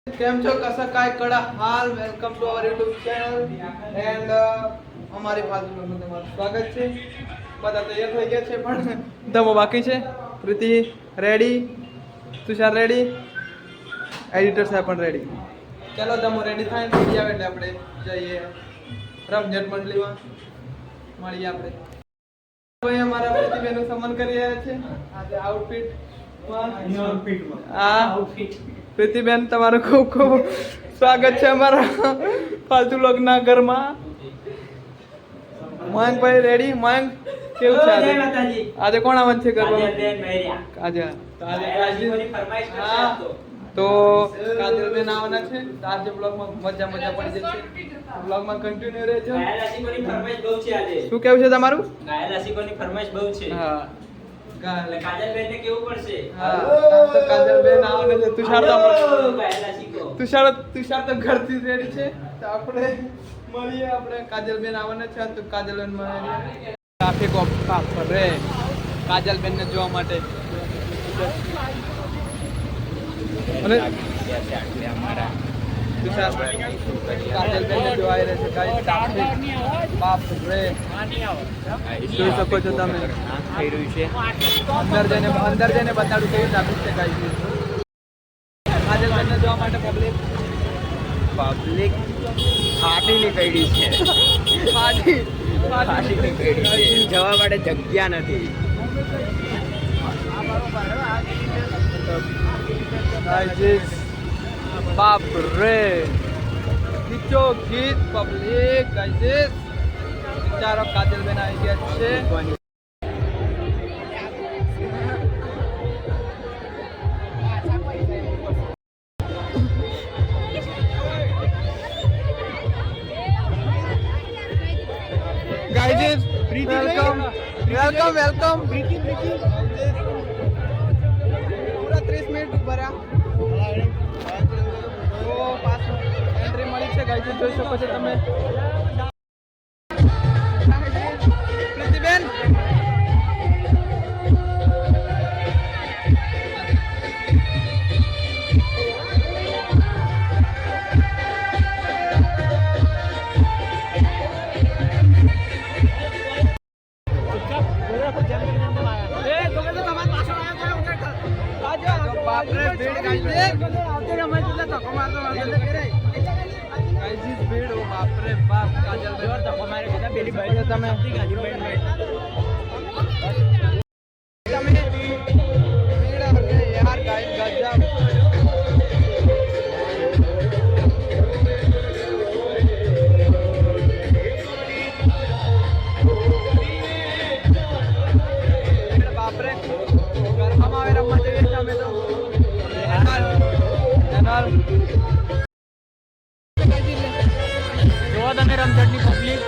કેમ છો કસા काय કડા હાલ welcome to our YouTube channel and અમારી ફાલ્તુમાં તમારું સ્વાગત છે. બધા તૈયાર થઈ ગયા છે પણ ધમો બાકી છે. પ્રીતિ રેડી, તુષાર રેડી, એડિટર સાહેબ પણ રેડી. ચાલો ધમો રેડી થાય ને રેડી આવે એટલે આપણે જઈએ રમઝટ મંડળીમાં મળીએ આપણે. હવે અમારા પ્રીતિબેનનું સન્માન કરી રહ્યા છે આજે આઉટફિટમાં. પ્રીતિબેન તમારું ખૂબ ખૂબ સ્વાગત છે અમારા ફાલતુ લોગના ઘરમાં. મયંકભાઈ રેડી? મયંક કેવું છે આજે? આજે કોણ આવવાનું છે ઘરમાં? આજે તો કાજલબેન આવવાના છે. આજે બ્લોગમાં મજા પડી જશે. બ્લોગમાં કન્ટિન્યુ રહેજો. શું કેવું છે તમારું? હા કાજલબેન ને કેવું પડશે? કાજલબેન આવવાના છે. તુષાર તો ઘરથી રેડી છે. તો આપણે મળીએ. આપણે કાજલબેન આવવાના છે તો કાજલબેન મળીએ. ટ્રાફિક ઓફ રે કાજલબેન ને જોવા માટે. અને તુષાર કાજલબેન ને જોવા આવી રહ્યા છે. ગાઈસ ટ્રાફિક બાપ રે જોઈ શકો છો તમે. થઈ રહ્યું છે અંદર જઈને બતાડું કેવી ટ્રાફિક છે. ગાઈસ કાજલબેન ને જોવા માટે પબ્લિક ફાટી નીકળી છે. ફાટી નીકળી છે. જવા માટે જગ્યા નથી. બાપ રે નીચો ગીત પબ્લિક. ગાઈસ વિચારો કાજલબેન આવી ગયા છે. Guys, welcome. પૂરા 30 મિનિટ ઉભા રહ્યા તો પાછું એન્ટ્રી મળી છે. ગાઈસ જોઈ શકો છો તમે. પ્રીતિબેન રમઝટની પબ્લિક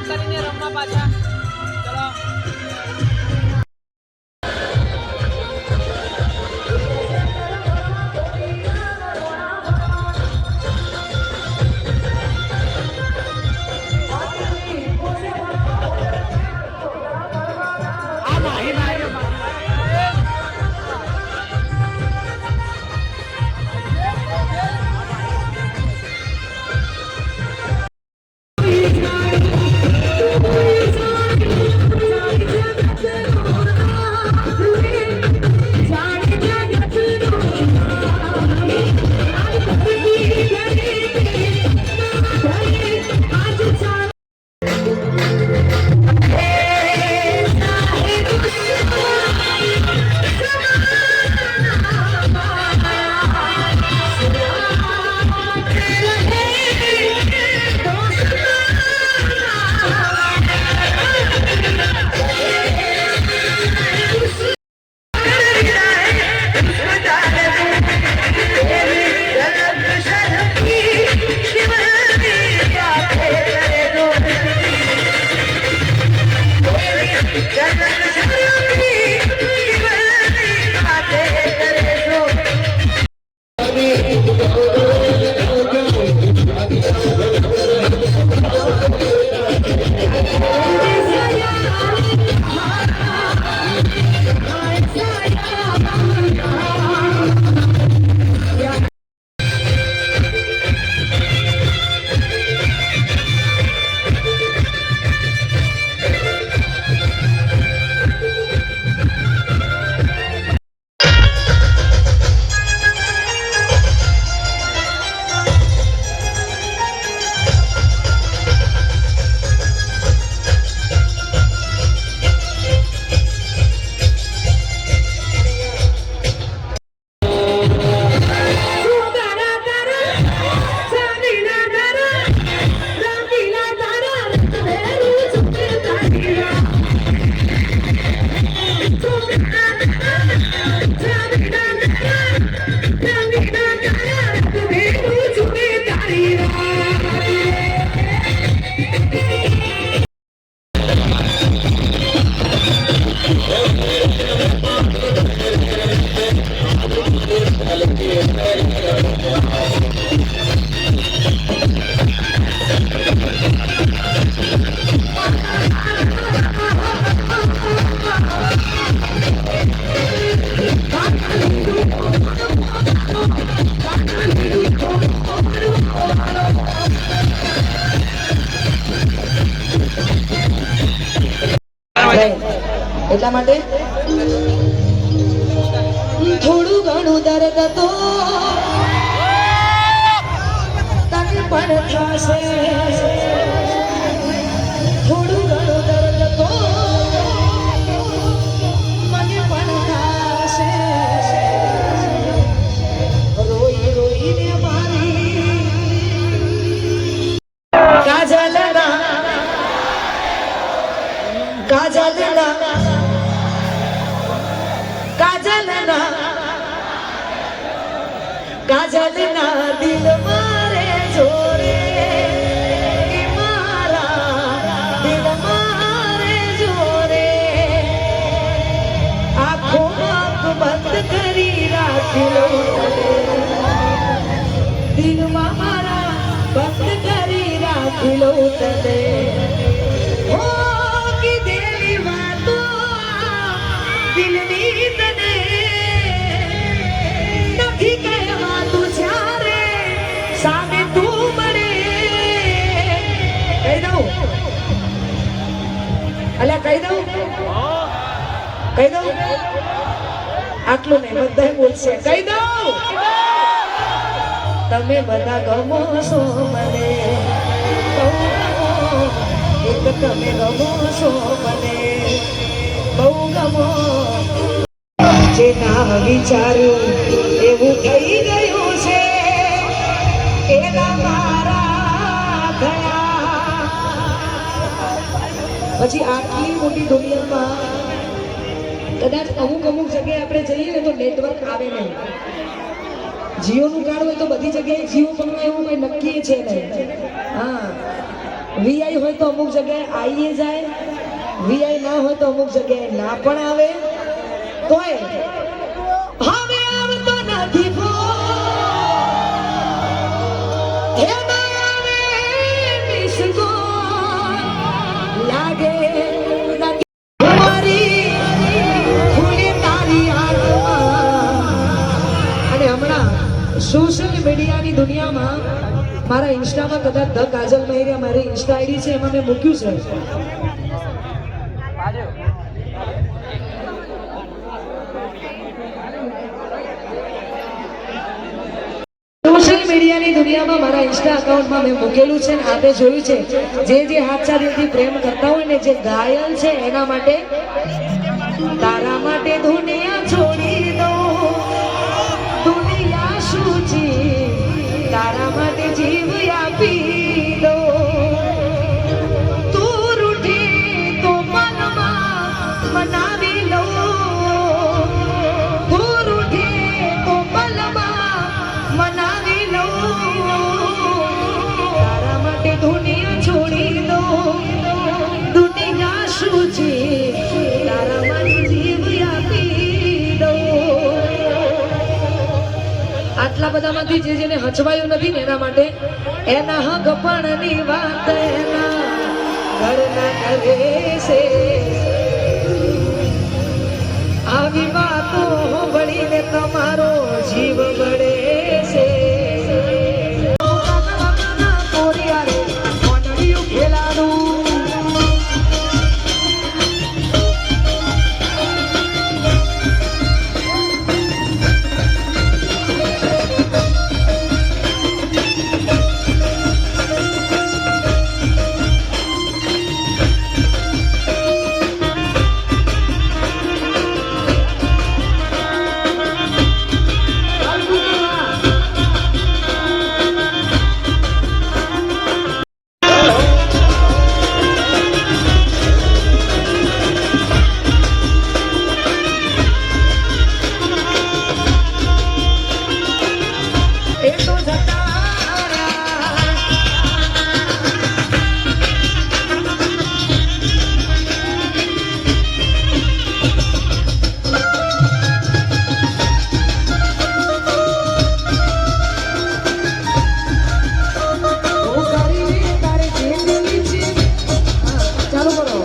કરીને રમવા પાછા. ચલો. એટલા માટે થોડું ઘણું દર્દ તો તને પણ થશે, થોડું ઘણું દર્દ તો મને પણ થશે, રોઈ રોઈને મારી કાજલના દિલ મારે જોરે, મારા દિલ મારે જોરે, આંખો બંધ કરી રાખી લો, દિલમાં મારા બંધ કરી રાખી લો તને. દિલની તને નથી કહેવા તું જ્યારે સામે તું મળે. કહી દઉં અલ્યા કહી દઉં આટલું નહીં બધા બોલશે. કહી દઉં તમે બધા ગમો છો મને, એક તમે ગમો છો મને બહુ ગમો. જે ના વિચાર્યું એવું થઈ ગયું છે, એના મારા થયા. પછી આટલી મોટી દુનિયામાં કદાચ અમુક જગ્યાએ આપણે જઈએ ને તો નેટવર્ક આવે નહીં. જીઓનું કાર્ડ હોય તો બધી જગ્યાએ જીઓ પણ એવું કંઈ નક્કી છે નહીં. હા વીઆઈ હોય તો અમુક જગ્યાએ આવીએ જાય, વીઆઈ ના હોય તો અમુક જગ્યાએ ના પણ આવે. તોય હવે આવતો નથી ફોન, એમાં આવે મિસ કોલ. લાગે મારી ખુલી તારી આંખમાં. અને હમણાં સોશિયલ મીડિયાની દુનિયામાં મારા ઇન્સ્ટામાં કદાચ ધ કાજલ મહેરિયા મારી ઇન્સ્ટા આઈડી છે, એમાં મેં મૂક્યું છે. સોશિયલ મીડિયાની દુનિયામાં મારા ઇન્સ્ટા અકાઉન્ટમાં મેં મૂકેલું છે. આપે જોયું છે, જે હાથા દિલથી પ્રેમ કરતા હોય ને, જે ઘાયલ છે એના માટે, તારા માટે દુનિયા છોડી દો, દુનિયા શું છે, તારા માટે જીવ આપી દો. તું રૂઠે તો મનમાં મનાવી લો, તું રૂઠે તો મનમાં મનાવી લો. તારા માટે દુનિયા છોડી દો, દુનિયા શું છે, તારા માટે જીવ આપી દો. આટલા બધામાંથી જેને હચવાયું નથી ને એના માટે, એના હક પણ ની વાત એના ઘરના કરે છે. આવી વાતો ભણીને તમારો જીવ બળે છે. કોરિયારે કોનડિયું ખેલાડું, એ તો જતા રહ્યા. હું કરી તારે જિંદગી છે. ચાલુ કરો.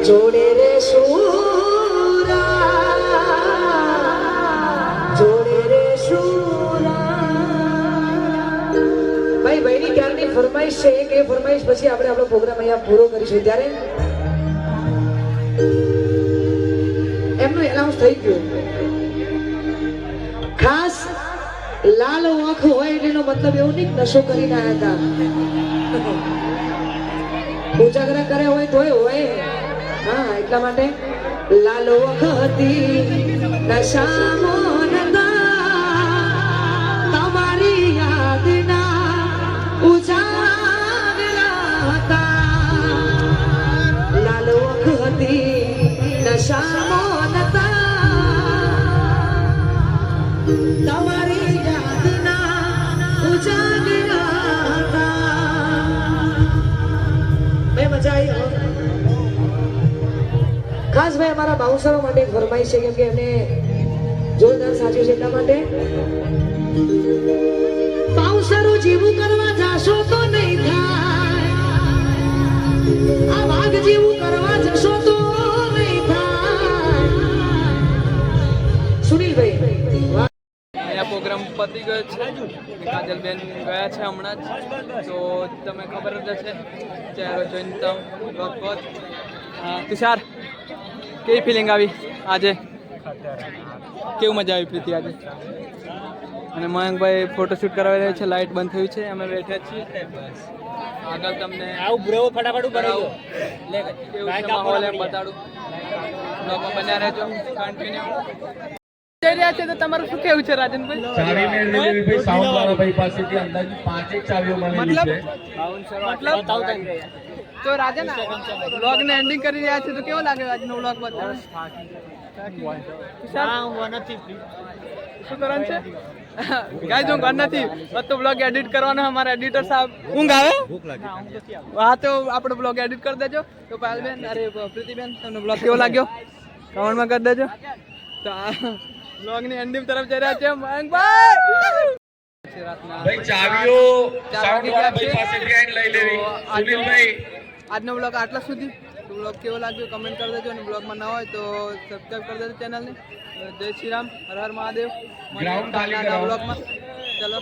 જોડે રે શુરા, જોડે રે શુરા. ભાઈ ભાઈની ક્યારની ફરમાઈશ છે કે એ ફરમાઈશ પછી આપણે આપણો પ્રોગ્રામ અહીંયા પૂરો કરીશું. ત્યારે એમનું એનાઉન્સ થઈ ગયું. ખાસ લાલ આંખ હોય એટલે એનો મતલબ એવું નહીં કે નશો કરીને આવ્યા હતા. ઉજાગરા કરે હોય તોય હોય. હા, એટલા માટે લાલ આંખ હતી નશામાં નતા, તમારી યાદના ઉજાગરા હતા. લાલ આંખ હતી નશામાં નતા, તમારી યાદના ઉજાગરા હતા. બે મજા આવી હો. ખાસ ભાઈ અમારા બાઉન્સરો માટે એક ફરમાઈશ છે, કેમ કે એમને જોરદાર સાચ્યું છે એટલા માટે. બાઉન્સરો જેવું કરવા જાશો તો નહીં થાય, આ વાઘ જેવું કરવા જશો તો નહીં થાય. સુનિલભાઈ અહીંયા પ્રોગ્રામ પતી ગયો છે. કાજલબેન ગયા છે હમણાં જ, તો તમે ખબર જ હશે ચહેરો જોઈને તો બહુ તુષાર, કેવી ફિલિંગ આવી આજે? કેવું મજા આવી પ્રીતિ આજે? અને મયંકભાઈ ફોટોશૂટ કરાવી રહ્યા છે. લાઇટ બંધ થયું છે, અમે બેઠા છીએ. આગળ તમને કેવું છે માહોલ એમ બતાડું. બ્લોગમાં બન્યા રહેજો, કન્ટિન્યુ જઈ રહ્યા છે. તો તમારું શું કેવું છે રાજનભાઈ? ચાવી મેળવેલી ભાઈ સાઉન્ડ વાળા ભાઈ પાસેથી અંદાજે 5 ચાવીઓ મળેલી છે. તો રાજન વ્લોગ ને એન્ડિંગ કરી રહ્યા છે, તો કેવો લાગ્યો આજનો વ્લોગ? બતાવો. શું કરવાનું છે? ગાઈસ હું ઘર નથી, તો વ્લોગ એડિટ કરવાનો. અમારા એડિટર સાહેબ ઊંઘ આવે. હા, તો આપણો વ્લોગ એડિટ કરી દેજો. તો પાયલબેન, અરે પ્રીતિબેન, તમને વ્લોગ કેવો લાગ્યો કમેન્ટમાં કરી દેજો. તો આ વ્લોગ ની એન્ડિંગ તરફ જઈ રહ્યા છે મયંકભાઈ. ભાઈ ચાવીઓ સાઉન્ડ વાળા ભાઈ પાસેથી આઈને લઈ લેવી. સુનિલભાઈ, આજનો બ્લોગ આટલા સુધી. તો બ્લોગ કેવો લાગ્યો કમેન્ટ કરી દેજો, અને બ્લોગમાં ના હોય તો સબસ્ક્રાઇબ કરી દેજો ચેનલને. જય શ્રી રામ, હર હર મહાદેવ. ગ્રાઉન્ડ ખાલી કરાવો. બ્લોગમાં ચલો.